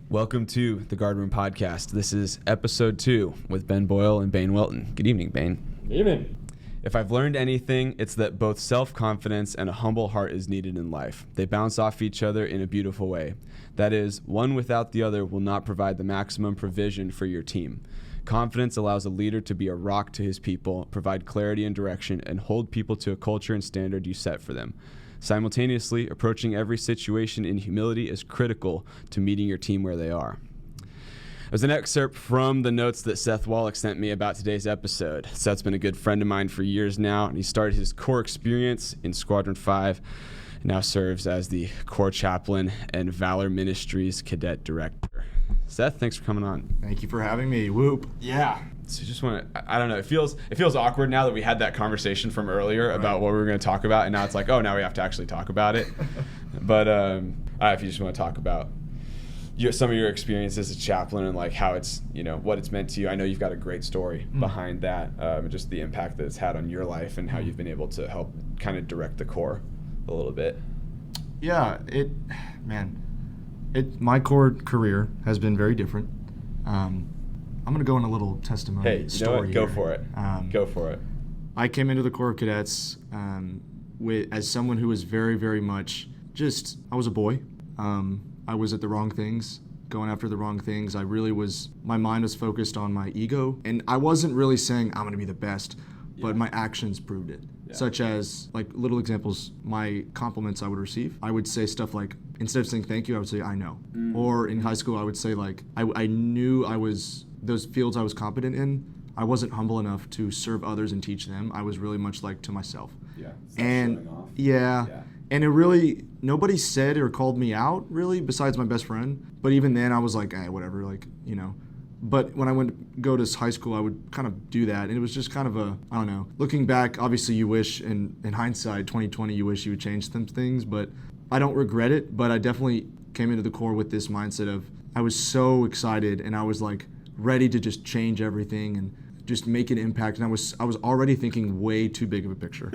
Welcome to the Guardroom Podcast. This is episode 2 with Ben Boyle and Bane Welton. Good evening, Bane. Good evening. If I've learned anything, it's that both self-confidence and a humble heart is needed in life. They bounce off each other in a beautiful way. That is, one without the other will not provide the maximum provision for your team. Confidence allows a leader to be a rock to his people, provide clarity and direction, and hold people to a culture and standard you set for them. Simultaneously, approaching every situation in humility is critical to meeting your team where they are. It was an excerpt from the notes that Seth Wallick sent me about today's episode. Seth's been a good friend of mine for years now, and he started his Corps experience in Squadron 5, and now serves as the Corps Chaplain and Valor Ministries cadet director. Seth, thanks for coming on. Thank you for having me. Whoop. Yeah. So just want to, I don't know, it feels awkward now that we had that conversation from earlier about what we were going to talk about, and now it's like, oh, now we have to actually talk about it. But if you just want to talk about some of your experiences as a chaplain and like how it's, what it's meant to you. I know you've got a great story behind that, just the impact that it's had on your life and how you've been able to help kind of direct the Corps a little bit. Yeah, my Corps career has been very different. I'm going to go in a little testimony story. Go for it. Go for it. I came into the Corps of Cadets as someone who was very, very much I was a boy. I was at the wrong things, going after the wrong things. My mind was focused on my ego, and I wasn't really saying I'm going to be the best, but my actions proved it. Yeah. Such as, like, little examples, my compliments I would receive. I would say stuff like, instead of saying thank you, I would say I know. Or in high school, I would say, like, I knew those fields I was competent in, I wasn't humble enough to serve others and teach them. I was really much like to myself. Yeah. And yeah. And it really, nobody said or called me out, really, besides my best friend. But even then, I was like, whatever, But when I went to go to high school, I would kind of do that. And it was just kind of I don't know. Looking back, obviously you wish, in hindsight, 2020, you wish you would change some things. But I don't regret it. But I definitely came into the Corps with this mindset of, I was so excited and I was like ready to just change everything and just make an impact. And I was already thinking way too big of a picture.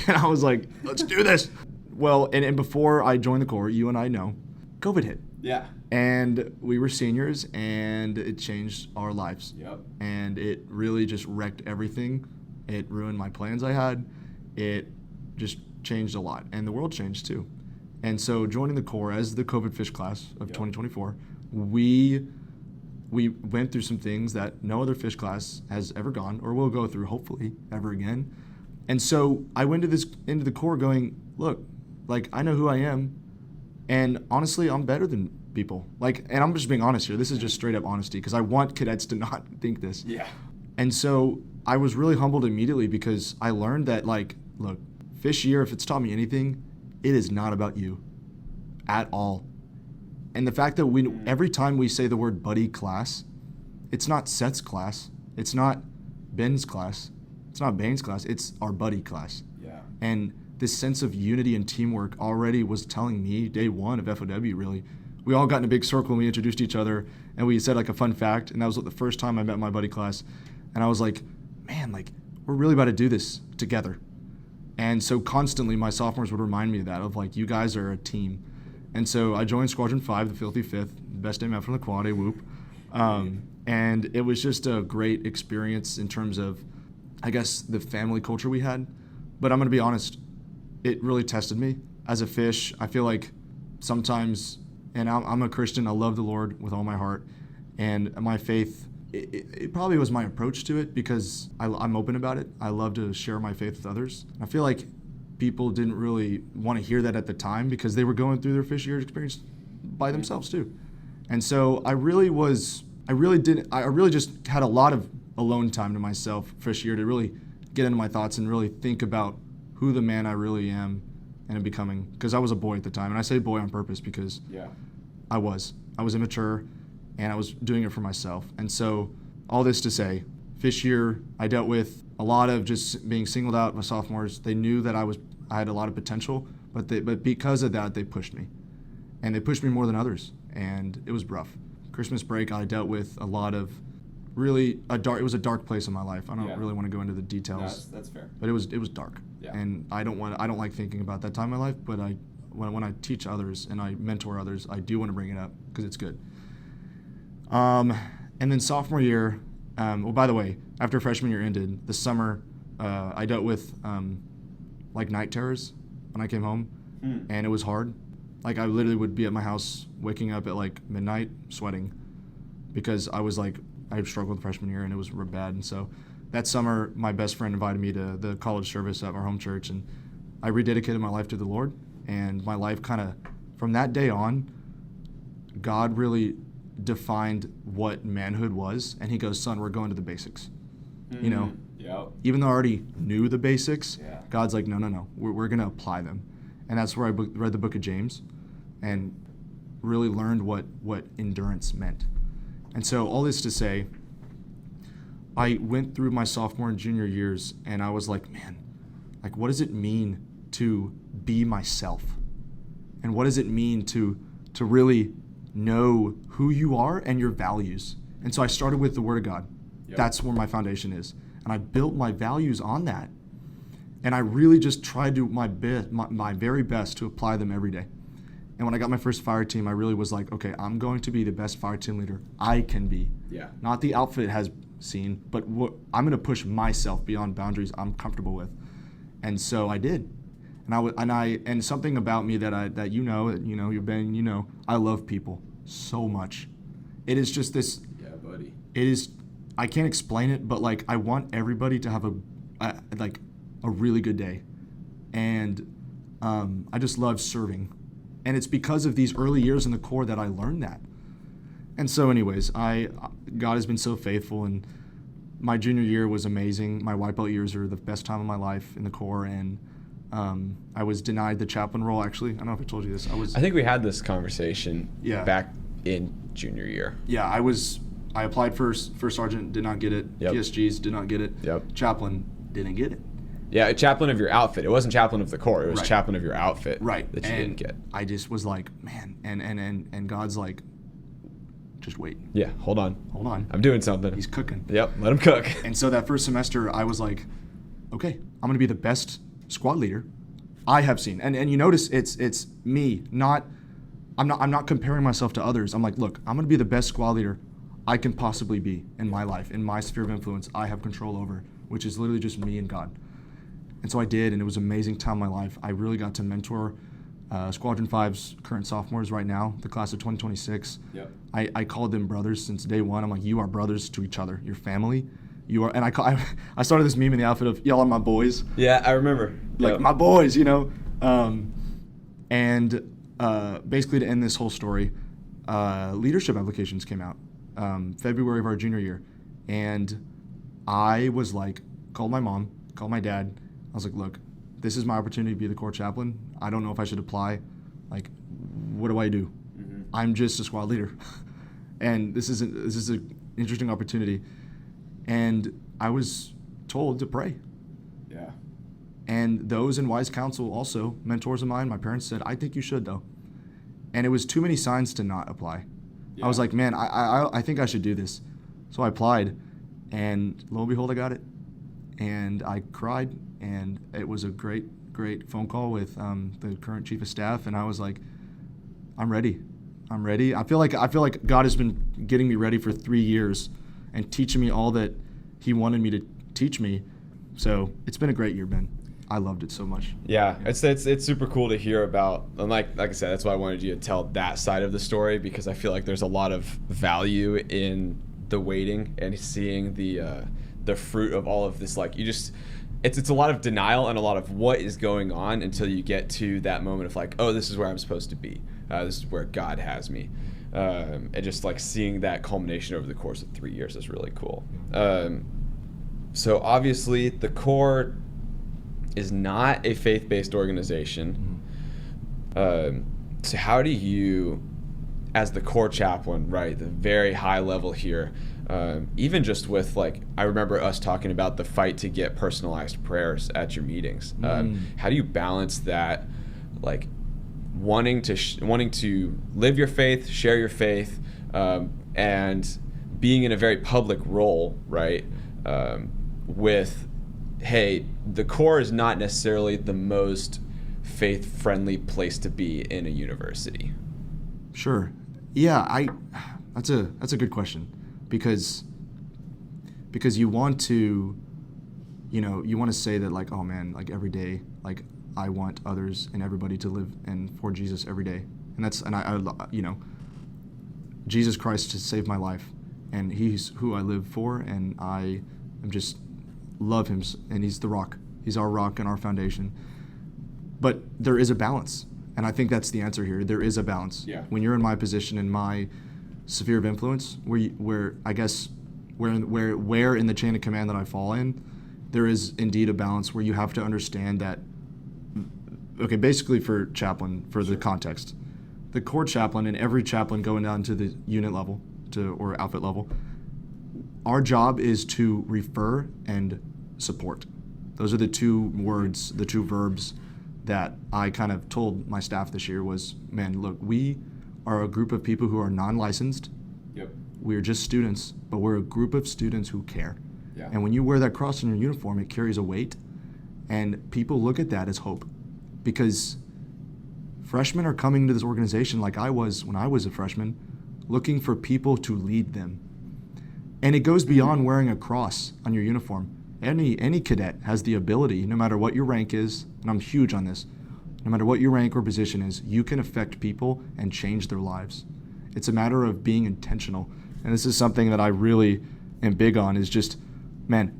And I was like, let's do this. Well, and before I joined the Corps, you and I know, COVID hit. Yeah. And we were seniors, and it changed our lives. Yep. And it really just wrecked everything. It ruined my plans I had. It just changed a lot. And the world changed too. And so joining the Corps as the COVID fish class of 2024, we went through some things that no other fish class has ever gone or will go through, hopefully, ever again. And so I went into the Corps going, look, like, I know who I am, and honestly, I'm better than people. Like, and I'm just being honest here. This is just straight up honesty, because I want cadets to not think this. Yeah. And so I was really humbled immediately, because I learned that, like, look, fish year, if it's taught me anything, it is not about you at all. And the fact that every time we say the word buddy class, it's not Seth's class, it's not Ben's class, it's not Bane's class, it's our buddy class. Yeah. And this sense of unity and teamwork already was telling me, day one of FOW really, we all got in a big circle and we introduced each other and we said like a fun fact, and that was the first time I met my buddy class. And I was like, man, like, we're really about to do this together. And so constantly my sophomores would remind me of that, of like, you guys are a team. And so I joined Squadron 5, the Filthy Fifth, best name ever from the quad, whoop. And it was just a great experience in terms of, I guess, the family culture we had. But I'm going to be honest, it really tested me. As a fish, I feel like sometimes, and I'm a Christian, I love the Lord with all my heart. And my faith, it probably was my approach to it, because I'm open about it. I love to share my faith with others. I feel like people didn't really want to hear that at the time, because they were going through their fish year experience by themselves too. And so I really just had a lot of alone time to myself fish year to really get into my thoughts and really think about who the man I really am and am becoming. Because I was a boy at the time, and I say boy on purpose because I was immature and I was doing it for myself. And so all this to say, fish year, I dealt with a lot of just being singled out by sophomores. They knew that I had a lot of potential, but because of that, they pushed me. And they pushed me more than others, and it was rough. Christmas break, I dealt with a lot of really it was a dark place in my life. I don't really want to go into the details. No, that's fair. But it was dark. Yeah. And I don't like thinking about that time in my life, but when I teach others and I mentor others, I do want to bring it up because it's good. And then sophomore year, well, by the way, after freshman year ended, the summer, I dealt with like night terrors when I came home, and it was hard. Like I literally would be at my house waking up at like midnight sweating because I struggled with freshman year and it was real bad. And so that summer, my best friend invited me to the college service at our home church, and I rededicated my life to the Lord. And my life kind of, from that day on, God really defined what manhood was. And he goes, son, we're going to the basics. You know, even though I already knew the basics, God's like, no, we're going to apply them. And that's where I read the book of James and really learned what endurance meant. And so all this to say, I went through my sophomore and junior years and I was like, man, like what does it mean to be myself? And what does it mean to really know who you are and your values? And so I started with the Word of God. That's where my foundation is. And I built my values on that. And I really just tried to my very best to apply them every day. And when I got my first fire team, I really was like, okay, I'm going to be the best fire team leader I can be. Not the outfit has seen, but I'm going to push myself beyond boundaries I'm comfortable with. And so I did. And something about me that you've been, I love people so much. It is just this. Yeah, buddy. It is. I can't explain it, but like I want everybody to have a really good day, and I just love serving, and it's because of these early years in the Corps that I learned that. And so, anyways, God has been so faithful, and my junior year was amazing. My white belt years are the best time of my life in the Corps, and I was denied the chaplain role. Actually, I don't know if I told you this. I think we had this conversation back in junior year. Yeah, I applied for first sergeant, did not get it. PSGs did not get it. Chaplain didn't get it. Yeah, chaplain of your outfit. It wasn't chaplain of the Corps. It was chaplain of your outfit. That you didn't get. I just was like, man, and God's like, just wait. Yeah, hold on. I'm doing something. He's cooking. Yep, let him cook. And so that first semester, I was like, okay, I'm going to be the best squad leader I have seen. And you notice it's me, I'm not comparing myself to others. I'm like, look, I'm going to be the best squad leader I can possibly be in my life, in my sphere of influence I have control over, which is literally just me and God. And so I did, and it was an amazing time in my life. I really got to mentor Squadron 5's current sophomores right now, the class of 2026. I called them brothers since day one. I'm like, you are brothers to each other. Your family. You are, and I started this meme in the outfit of y'all are my boys. Yeah, I remember. Like my boys, And basically to end this whole story, leadership applications came out February of our junior year, and I was like, called my mom, called my dad. I was like, look, this is my opportunity to be the Corps chaplain. I don't know if I should apply. Like, what do I do? I'm just a squad leader, and this is an interesting opportunity. And I was told to pray. And those in wise counsel, also mentors of mine, my parents said, I think you should though. And it was too many signs to not apply. I was like, man, I think I should do this. So I applied, and lo and behold, I got it. And I cried, and it was a great phone call with the current chief of staff, and I was like, I'm ready. I feel like God has been getting me ready for 3 years and teaching me all that he wanted me to teach me. So it's been a great year, Ben. I loved it so much. Yeah. It's super cool to hear about, and like I said, that's why I wanted you to tell that side of the story, because I feel like there's a lot of value in the waiting and seeing the fruit of all of this. Like it's a lot of denial and a lot of what is going on until you get to that moment of like, oh, this is where I'm supposed to be. This is where God has me. And just like seeing that culmination over the course of 3 years is really cool. So obviously the Corps is not a faith-based organization. So how do you, as the Corps chaplain, right, the very high level here, even just with like, I remember us talking about the fight to get personalized prayers at your meetings. How do you balance that, like wanting to live your faith, share your faith, and being in a very public role, right, with, hey, the Corps is not necessarily the most faith-friendly place to be in a university. Sure. Yeah, That's a good question, because you want to, you want to say that, like, oh man, like every day, like I want others and everybody to live and for Jesus every day, and I Jesus Christ has saved my life, and He's who I live for, and I am just love Him, and He's the rock. He's our rock and our foundation. But there is a balance, and I think that's the answer here. There is a balance. Yeah. When you're in my position, in my sphere of influence, where I guess where in the chain of command that I fall in, there is indeed a balance where you have to understand that. Okay, basically for chaplain, for the context, the corps chaplain and every chaplain going down to the unit level or outfit level, our job is to refer and support. Those are the two words, the two verbs that I kind of told my staff this year was, man, look, we are a group of people who are non-licensed. Yep. We're just students, but we're a group of students who care. Yeah. And when you wear that cross in your uniform, it carries a weight, and people look at that as hope, because freshmen are coming to this organization like I was when I was a freshman, looking for people to lead them. And it goes beyond wearing a cross on your uniform. Any cadet has the ability, no matter what your rank is, and I'm huge on this, no matter what your rank or position is, you can affect people and change their lives. It's a matter of being intentional. And this is something that I really am big on, is just, man,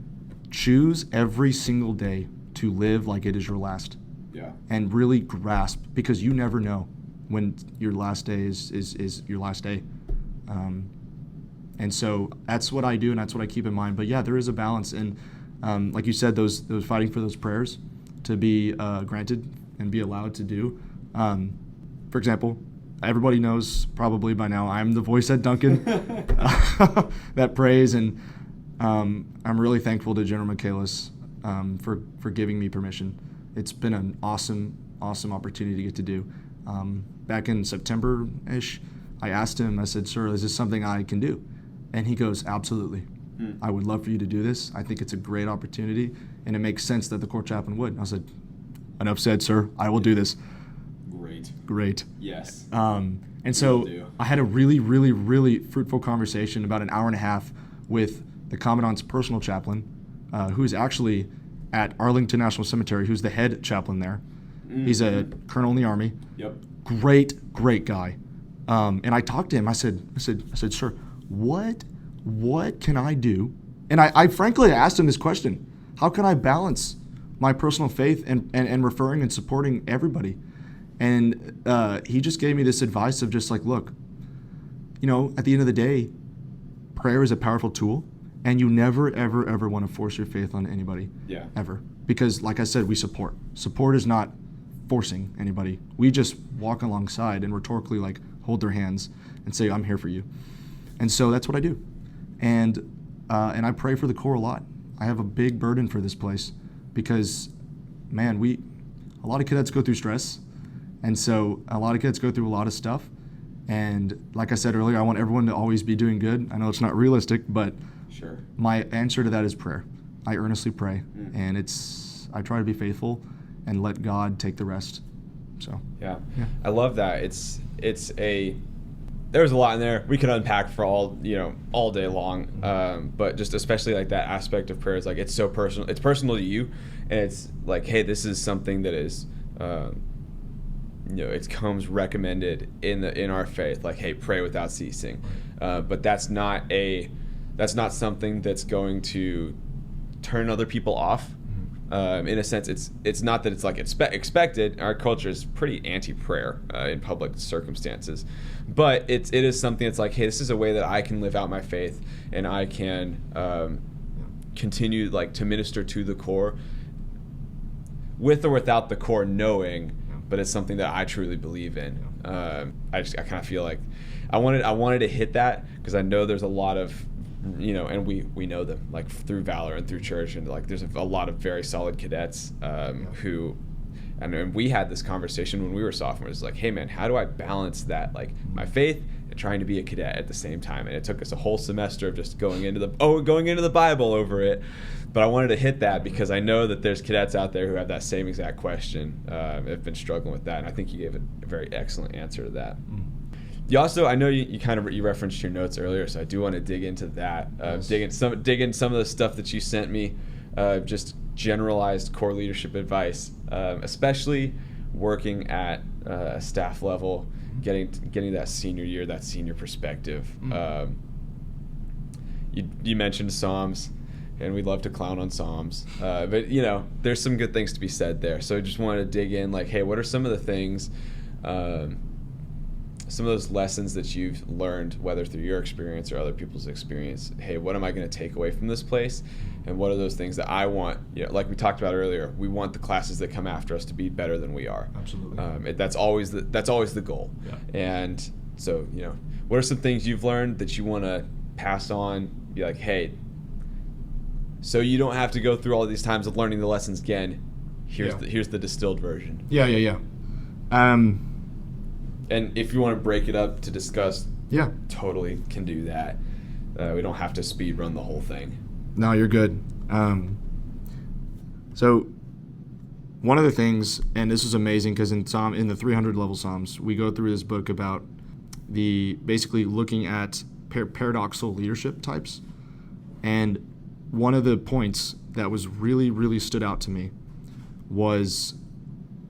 choose every single day to live like it is your last. Yeah. And really grasp, because you never know when your last day is your last day. And so that's what I do, and that's what I keep in mind. But yeah, there is a balance. And like you said, those fighting for those prayers to be granted and be allowed to do. For example, everybody knows probably by now I'm the voice at Duncan that prays, and I'm really thankful to General Michaelis for giving me permission. It's been an awesome opportunity to get to do. Back in September-ish, I asked him, I said, sir, is this something I can do? And he goes, absolutely. I would love for you to do this. I think it's a great opportunity, and it makes sense that the corps chaplain would. And I said, enough said, sir. I will do this. Great. Yes. And so I had a really, really, really fruitful conversation, about an hour and a half, with the commandant's personal chaplain, who's actually at Arlington National Cemetery, who's the head chaplain there. Mm-hmm. He's a colonel in the Army. Yep. Great guy. And I talked to him. I said, sir, what can I do? And I frankly asked him this question: how can I balance my personal faith and referring and supporting everybody? And he just gave me this advice of just like, look, at the end of the day, prayer is a powerful tool, and you never, ever, ever want to force your faith on anybody. Yeah. Ever. Because like I said, we support. Support is not forcing anybody. We just walk alongside and rhetorically like hold their hands and say, I'm here for you. And so that's what I do. And I pray for the Corps a lot. I have a big burden for this place because, man, a lot of cadets go through stress. And so a lot of cadets go through a lot of stuff. And like I said earlier, I want everyone to always be doing good. I know it's not realistic, but sure. My answer to that is prayer. I earnestly pray, and I try to be faithful and let God take the rest. So yeah. I love that. There's a lot in there we could unpack for all day long. But just especially like that aspect of prayer is like it's so personal. It's personal to you, and it's like, hey, this is something that is it comes recommended in our faith. Like, hey, pray without ceasing. But that's not something that's going to turn other people off. In a sense, it's not that it's like expected. Our culture is pretty anti-prayer in public circumstances, but it is something that's like, hey, this is a way that I can live out my faith, and I can continue like to minister to the Corps with or without the Corps knowing. But it's something that I truly believe in. I kind of feel like I wanted to hit that because I know there's a lot of and we know them like through Valor and through church, and like there's a lot of very solid cadets who, and we had this conversation when we were sophomores. Like, hey man, how do I balance that, like my faith and trying to be a cadet at the same time? And it took us a whole semester of just going into the Bible over it. But I wanted to hit that because I know that there's cadets out there who have that same exact question, have been struggling with that, and I think you gave a very excellent answer to that. You also, I know you kind of you referenced your notes earlier, so I do want to dig into that. Yes. dig in some of the stuff that you sent me, just generalized core leadership advice, especially working at a staff level, getting that senior year, that senior perspective. You mentioned Psalms, and we'd love to clown on Psalms, but there's some good things to be said there. So I just wanted to dig in, like, hey, what are some of the things, some of those lessons that you've learned, whether through your experience or other people's experience? Hey, what am I going to take away from this place? And what are those things that I want? Like we talked about earlier, we want the classes that come after us to be better than we are. Absolutely. That's always the goal. Yeah. And so, what are some things you've learned that you want to pass on? Be like, hey, so you don't have to go through all these times of learning the lessons again. Here's the distilled version. Yeah. And if you want to break it up to discuss, totally can do that. We don't have to speed run the whole thing. No, you're good. So one of the things, and this is amazing because in the 300 level Psalms, we go through this book about basically looking at paradoxical leadership types. And one of the points that was really, really stood out to me was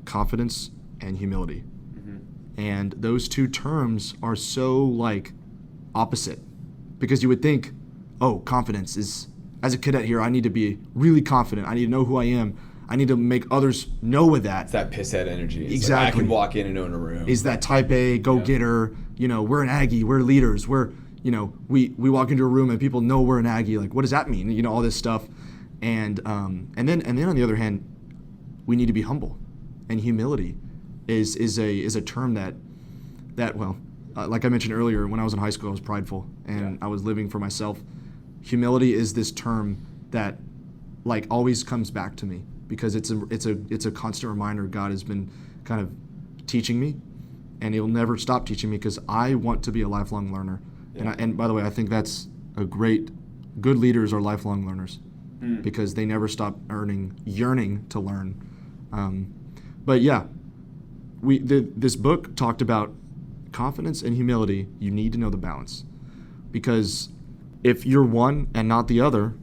confidence and humility. And those two terms are so opposite, because you would think, oh, confidence is, as a cadet here, I need to be really confident. I need to know who I am. I need to make others know with that. It's that pisshead energy. It's exactly. Like I can walk in and own a room. Is that type A, go-getter, we're an Aggie, we're leaders, we walk into a room and people know we're an Aggie. Like, what does that mean? All this stuff. And then on the other hand, we need to be humble. And humility is a term that like I mentioned earlier, when I was in high school, I was prideful and I was living for myself. Humility is this term that always comes back to me, because it's a constant reminder God has been kind of teaching me, and He'll never stop teaching me, because I want to be a lifelong learner. Yeah. And by the way, I think that's good leaders are lifelong learners, because they never stop yearning to learn. But yeah, this book talked about confidence and humility. You need to know the balance, because if you're one and not the other,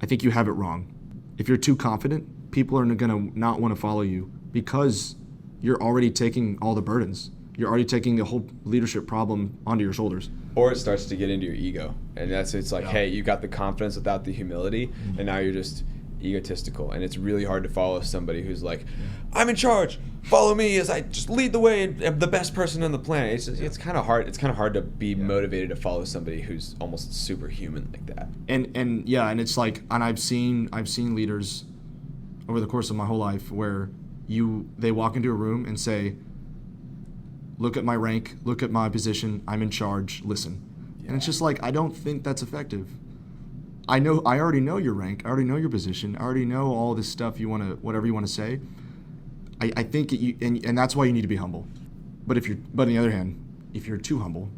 I think you have it wrong. If you're too confident, people are going to not want to follow you, because you're already taking all the burdens. You're already taking the whole leadership problem onto your shoulders. Or it starts to get into your ego. And it's like, hey, you got the confidence without the humility, and now you're just egotistical. And it's really hard to follow somebody who's like, I'm in charge. Follow me as I just lead the way and am the best person on the planet. It's kind of hard. It's kind of hard to be motivated to follow somebody who's almost superhuman like that. And it's like, and I've seen leaders over the course of my whole life where they walk into a room and say, look at my rank, look at my position, I'm in charge, listen. Yeah. And it's just like, I don't think that's effective. I already know your rank, I already know your position, I already know all this stuff whatever you want to say. I think and that's why you need to be humble. But on the other hand, if you're too humble,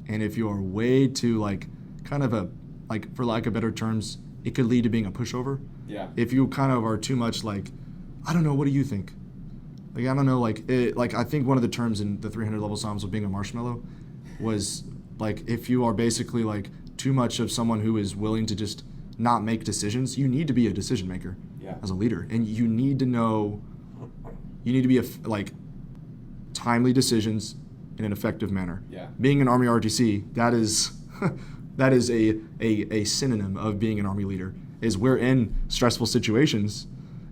and if you are way too kind of for lack of better terms, it could lead to being a pushover. Yeah. If you kind of are too much I don't know, what do you think? I don't know, I think one of the terms in the 300 level Psalms of being a marshmallow was if you are basically too much of someone who is willing to just not make decisions. You need to be a decision maker as a leader, and you need to be timely decisions in an effective manner. Yeah. Being an Army ROTC, that is a synonym of being an Army leader. Is we're in stressful situations,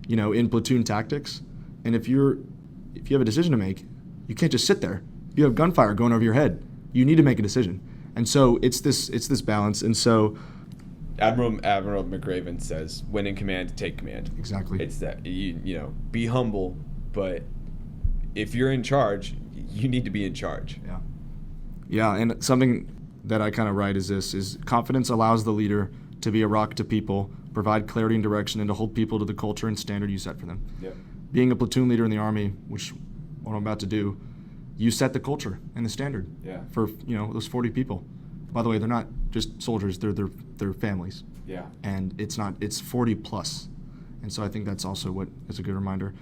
in platoon tactics, and if you have a decision to make, you can't just sit there. You have gunfire going over your head. You need to make a decision. And so it's this balance. And so Admiral McRaven says, when in command, take command. Exactly. It's that, be humble, but if you're in charge, you need to be in charge. Yeah. Yeah, and something that I kind of write is confidence allows the leader to be a rock to people, provide clarity and direction, and to hold people to the culture and standard you set for them. Yep. Being a platoon leader in the Army, which what I'm about to do, you set the culture and the standard for those 40 people. By the way, they're not just soldiers; they're families. Yeah. And it's 40 plus, and so I think that's also what is a good reminder.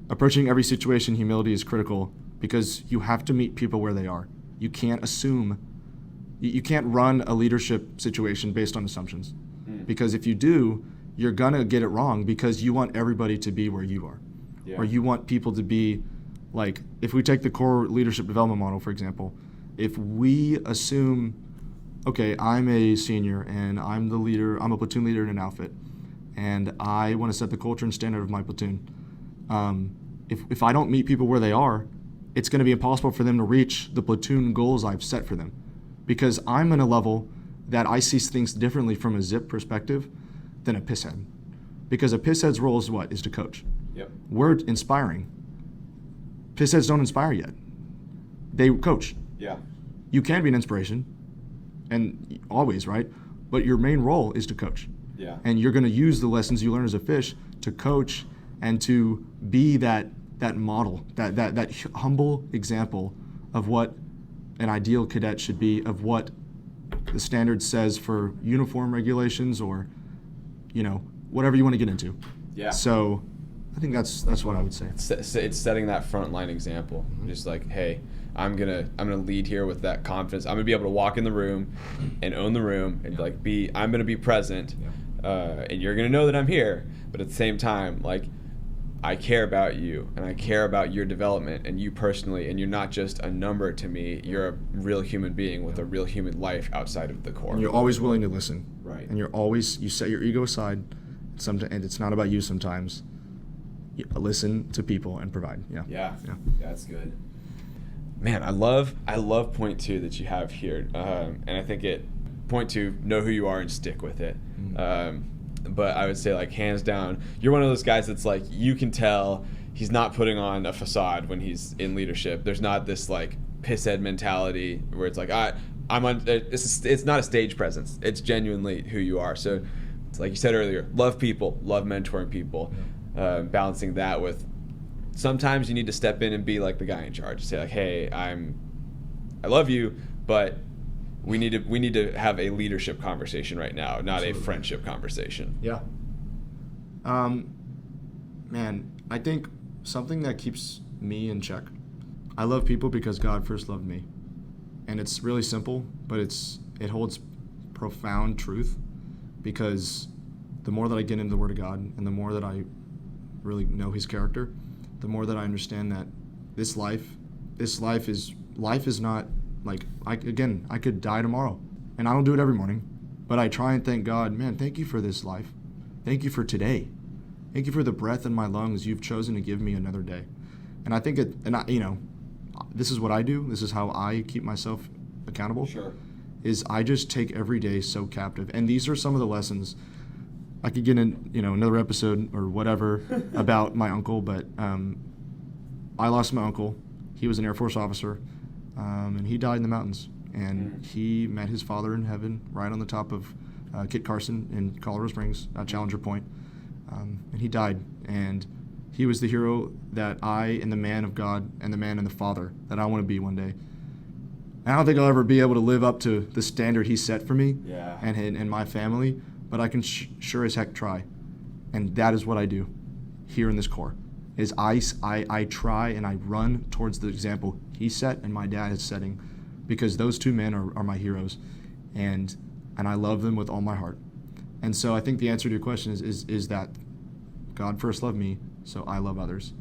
Approaching every situation, humility is critical, because you have to meet people where they are. You can't assume. You can't run a leadership situation based on assumptions. Because if you do, you're going to get it wrong because you want everybody to be where you are. Yeah. Or you want people to be like, if we take the core leadership development model, for example, if we assume, okay, I'm a senior and I'm the leader, I'm a platoon leader in an outfit, and I want to set the culture and standard of my platoon. If I don't meet people where they are, it's going to be impossible for them to reach the platoon goals I've set for them, because I'm in a level that I see things differently from a zip perspective than a pisshead. Because a pisshead's role is what? Is to coach. Yep. We're inspiring. Pissheads don't inspire yet. They coach. Yeah. You can be an inspiration, and always, right? But your main role is to coach. Yeah. And you're going to use the lessons you learn as a fish to coach and to be that model, that humble example of what an ideal cadet should be, of what the standard says for uniform regulations, or, whatever you want to get into. Yeah. So I think that's what I would say. It's setting that frontline example. Just like, hey, I'm gonna lead here with that confidence. I'm gonna be able to walk in the room and own the room and I'm gonna be present, and you're gonna know that I'm here. But at the same time, like, I care about you and I care about your development and you personally, and you're not just a number to me. You're a real human being with a real human life outside of the core. And you're always willing to listen. Right. And you set your ego aside. And it's not about you sometimes. You listen to people and provide. Yeah, that's good. Man, I love point 2 that you have here, and I think point 2, know who you are and stick with it. But I would say, like, hands down, you're one of those guys that's like, you can tell he's not putting on a facade when he's in leadership. There's not this like pisshead mentality where it's like, it's not a stage presence. It's genuinely who you are. So it's like you said earlier, love people, love mentoring people, balancing that with sometimes you need to step in and be like the guy in charge. Say like, hey, I love you, but we need to have a leadership conversation right now, not Absolutely. A friendship conversation. Yeah. Man, I think something that keeps me in check. I love people because God first loved me. And it's really simple, but it holds profound truth, because the more that I get into the Word of God and the more that I really know His character, the more that I understand that life is not like, I could die tomorrow, and I don't do it every morning, but I try and thank God, man, thank you for this life. Thank you for today. Thank you for the breath in my lungs. You've chosen to give me another day. And I think this is what I do. This is how I keep myself accountable. Sure. Is I just take every day so captive. And these are some of the lessons. I could get in, another episode or whatever about my uncle, but I lost my uncle. He was an Air Force officer, and he died in the mountains. And he met his father in heaven right on the top of Kit Carson in Colorado Springs, Challenger Point. And he died. And he was the hero that I, and the man of God, and the man and the father that I want to be one day. And I don't think I'll ever be able to live up to the standard he set for me and my family, but I can sure as heck try. And that is what I do here in this Corps, is I try and I run towards the example he set and my dad is setting, because those two men are my heroes, and I love them with all my heart. And so I think the answer to your question is that God first loved me, so I love others.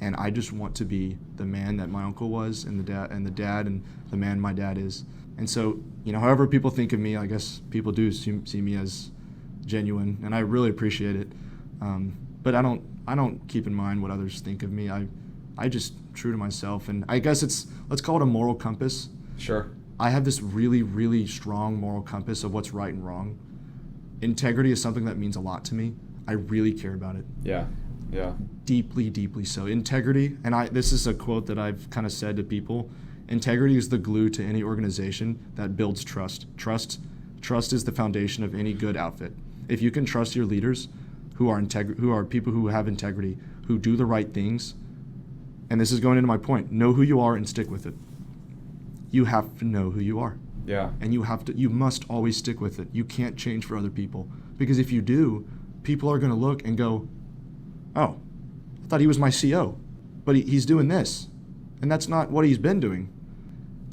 And I just want to be the man that my uncle was, and the dad and the man my dad is. And so, however people think of me, I guess people do see me as genuine, and I really appreciate it. But I don't keep in mind what others think of me. I just true to myself, and I guess let's call it a moral compass. Sure. I have this really, really strong moral compass of what's right and wrong. Integrity is something that means a lot to me. I really care about it. Yeah. Deeply, deeply so. Integrity, and this is a quote that I've kind of said to people, integrity is the glue to any organization that builds trust. Trust is the foundation of any good outfit. If you can trust your leaders who are people who have integrity, who do the right things, and this is going into my point, know who you are and stick with it. You have to know who you are. Yeah. And you must always stick with it. You can't change for other people, because if you do, people are going to look and go, oh, I thought he was my CO, but he's doing this, and that's not what he's been doing.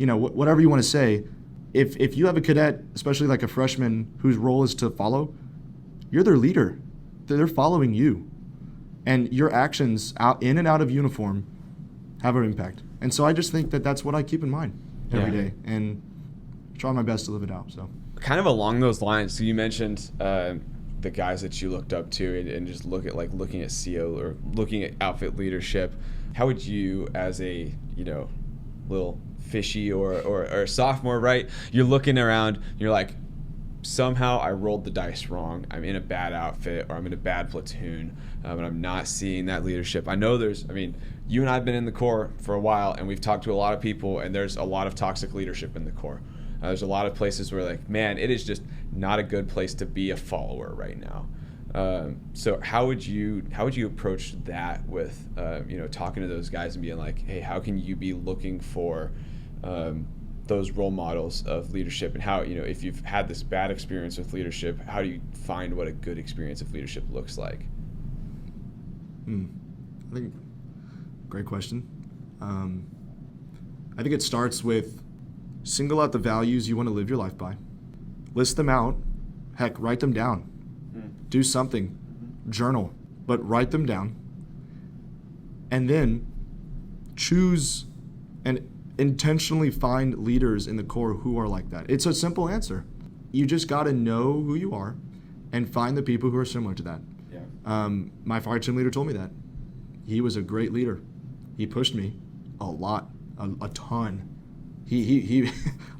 whatever you want to say. If you have a cadet, especially like a freshman whose role is to follow, you're their leader. They're following you. And your actions in and out of uniform have an impact. And so I just think that that's what I keep in mind every day and try my best to live it out. So kind of along those lines, so you mentioned the guys that you looked up to and just looking at CO or looking at outfit leadership. How would you, as a little fishy or sophomore, right? You're looking around, you're like, somehow I rolled the dice wrong. I'm in a bad outfit or I'm in a bad platoon, and I'm not seeing that leadership. I know you and I have been in the Corps for a while, and we've talked to a lot of people, and there's a lot of toxic leadership in the Corps. There's a lot of places where man, it is just not a good place to be a follower right now. So how would you approach that with talking to those guys and being like, hey, how can you be looking for those role models of leadership, and how if you've had this bad experience with leadership, how do you find what a good experience of leadership looks like? I think great question. I think it starts with single out the values you want to live your life by. List them out. Heck, write them down. Do something. Journal, but write them down. And then choose and intentionally find leaders in the Corps who are like that. It's a simple answer. You just got to know who you are and find the people who are similar to that. Yeah. My fire team leader told me that. He was a great leader. He pushed me a lot, a ton. He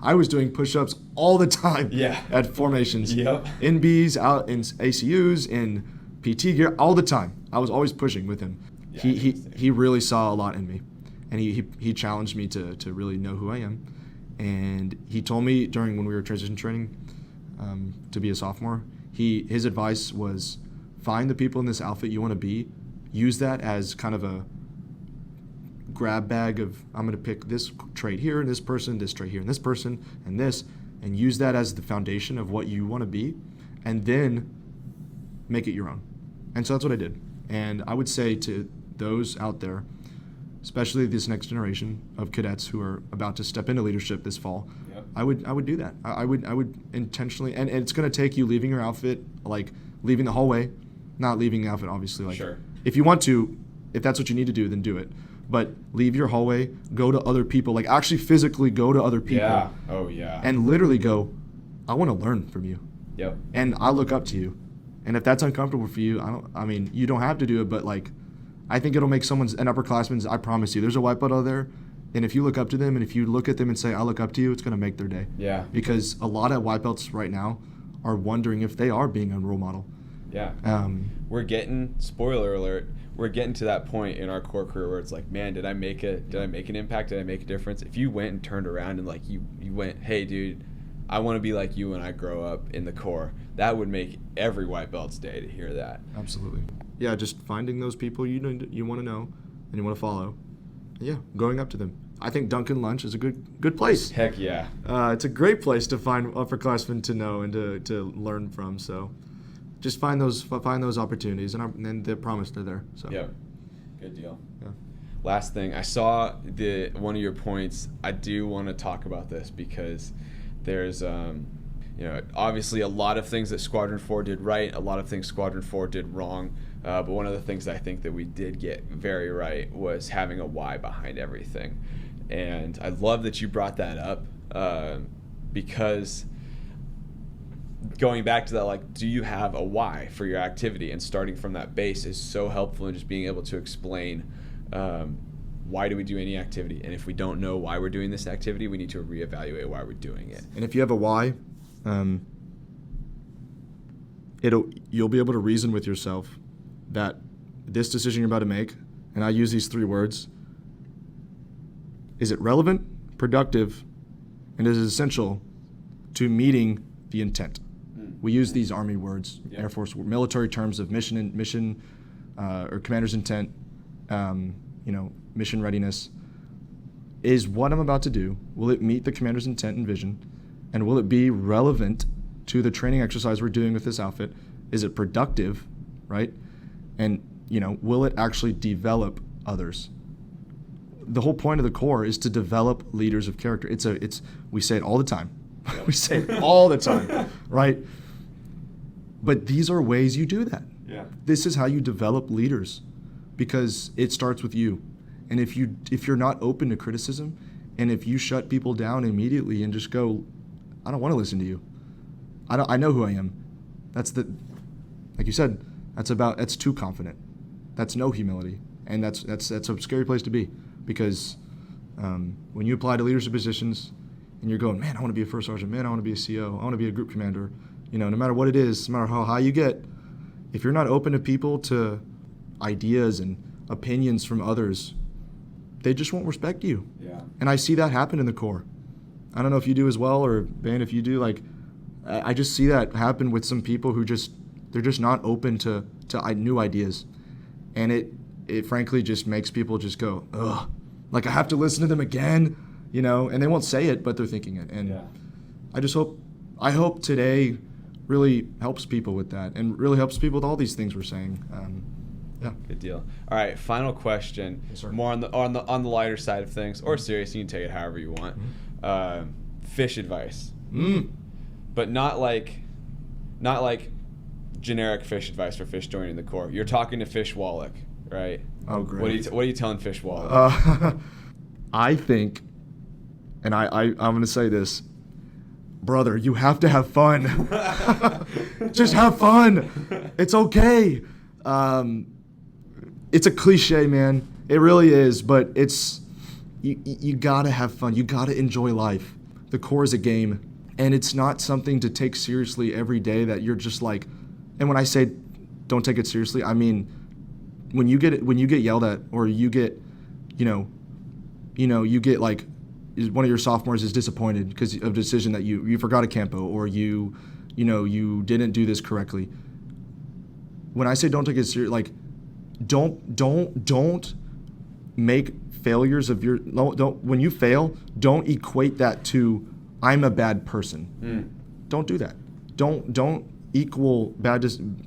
I was doing push-ups all the time at formations. Yep. In Bs, out in ACUs, in PT gear, all the time. I was always pushing with him. Yeah, he really saw a lot in me. And he challenged me to really know who I am. And he told me when we were transition training to be a sophomore, his advice was find the people in this outfit you want to be, use that as kind of a grab bag of, I'm going to pick this trait here and this person, this trait here and this person and this, and use that as the foundation of what you want to be, and then make it your own. And so that's what I did. And I would say to those out there, especially this next generation of cadets who are about to step into leadership this fall, yep. I would do that. I would intentionally, and it's going to take you leaving your outfit, like leaving the hallway, not leaving the outfit, obviously. Like, sure. If you want to, if that's what you need to do, then do it. But leave your hallway, go to other people, like actually physically go to other people. Yeah. Oh, yeah. And literally go, I want to learn from you. Yep. And I look up to you. And if that's uncomfortable for you, you don't have to do it, but I think it'll make an upperclassman, I promise you, there's a white belt out there, and if you look up to them and if you look at them and say, I look up to you, it's going to make their day. Yeah. Because a lot of white belts right now are wondering if they are being a role model. Yeah. We're getting, spoiler alert, we're getting to that point in our Corps career where it's like, man, did I make an impact? Did I make a difference? If you went and turned around and you went, hey, dude, I want to be like you when I grow up in the Corps, that would make every white belt's day to hear that. Absolutely. Yeah, just finding those people you want to know and you want to follow. Yeah, going up to them. I think Dunkin' Lunch is a good place. Heck yeah. It's a great place to find upperclassmen to know and to learn from. So just find those opportunities, and they promise they're there. So. Yeah, good deal. Yeah. Last thing, I saw one of your points. I do want to talk about this because there's obviously a lot of things that Squadron 4 did right, a lot of things Squadron 4 did wrong. But one of the things I think that we did get very right was having a why behind everything. And I love that you brought that up because going back to that, do you have a why for your activity? And starting from that base is so helpful in just being able to explain why do we do any activity. And if we don't know why we're doing this activity, we need to reevaluate why we're doing it. And if you have a why, you'll be able to reason with yourself that this decision you're about to make, and I use these 3 words, is it relevant, productive, and is it essential to meeting the intent? We use these Army words, Air Force, military terms of mission or commander's intent, mission readiness. Is what I'm about to do, will it meet the commander's intent and vision? And will it be relevant to the training exercise we're doing with this outfit? Is it productive, right? And, will it actually develop others? the whole point of the Corps is to develop leaders of character. We say it all the time. We say it all the time, right? But these are ways you do that. Yeah. This is how you develop leaders, because it starts with you. And if you're not open to criticism, and if you shut people down immediately and just go, I don't want to listen to you. I know who I am. Like you said, that's too confident. That's no humility. And that's a scary place to be, because when you apply to leadership positions and you're going, man, I want to be a first sergeant, man, I want to be a CO, I want to be a group commander, no matter what it is, no matter how high you get, if you're not open to people, to ideas and opinions from others, they just won't respect you. Yeah. And I see that happen in the Corps. I don't know if you do as well, or Ben, if you do. Like, I just see that happen with some people who they're just not open to new ideas, and it frankly just makes people just go, ugh, like I have to listen to them again, and they won't say it, but they're thinking it. And yeah. I hope today really helps people with that, and really helps people with all these things we're saying. Yeah. Good deal. All right, final question. Yes, sir. More on the lighter side of things, or serious. You can take it however you want. Mm-hmm. Fish advice, but not like generic fish advice for fish joining the Corps. You're talking to Fish Wallick, right? Oh, great. What are you telling Fish Wallick? I think, and I'm going to say this, brother, you have to have fun. Just have fun. It's okay. It's a cliche, man. It really is, but you gotta have fun. You gotta enjoy life. The Corps is a game, and it's not something to take seriously every day that you're just like, and when I say don't take it seriously, I mean when you get yelled at, or you get, you get like, one of your sophomores is disappointed because of a decision that you forgot a campo, or you didn't do this correctly. When I say don't take it seriously, like, don't make failures of when you fail, don't equate that to I'm a bad person. Don't do that. Don't equal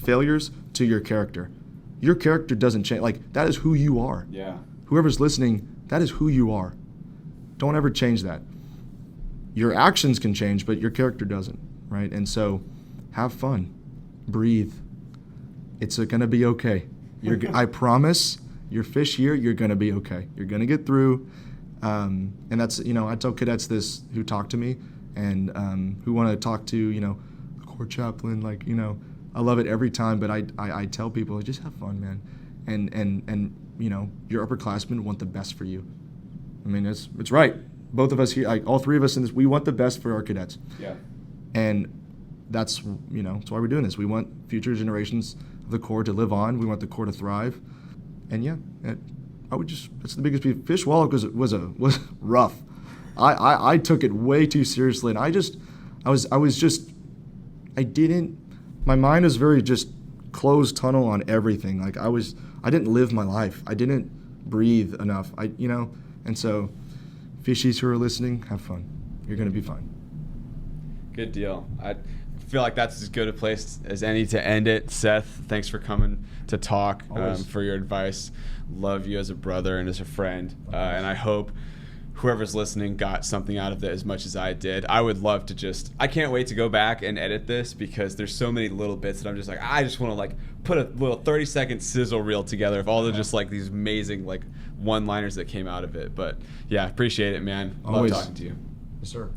failures to your character. Your character doesn't change. Like, that is who you are. Yeah. Whoever's listening, that is who you are. Don't ever change that. Your actions can change, but your character doesn't, right? And so, have fun, breathe. It's gonna be okay. I promise. Your fish year, you're gonna be okay. You're gonna get through. And that's, I tell cadets this who talk to me, and who want to talk to, the Corps chaplain. Like, I love it every time. But I tell people, just have fun, man. And your upperclassmen want the best for you. I mean, it's right. Both of us here, all three of us in this, we want the best for our cadets. Yeah. And that's that's why we're doing this. We want future generations of the Corps to live on. We want the Corps to thrive. And yeah, that's the biggest piece. Fish Wallick was rough. I took it way too seriously, and my mind was very just closed tunnel on everything. Like, I didn't live my life. I didn't breathe enough. And so, fishies who are listening, have fun. You're gonna be fine. Good deal. I feel like that's as good a place as any to end it. Seth, thanks for coming to talk, for your advice. Love you as a brother and as a friend. And I hope whoever's listening got something out of it as much as I did. I would love to I can't wait to go back and edit this, because there's so many little bits that I'm just like, I just want to put a little 30-second sizzle reel together of all the just these amazing one-liners that came out of it. But yeah, appreciate it, man. Always. Love talking to you. Yes, sir.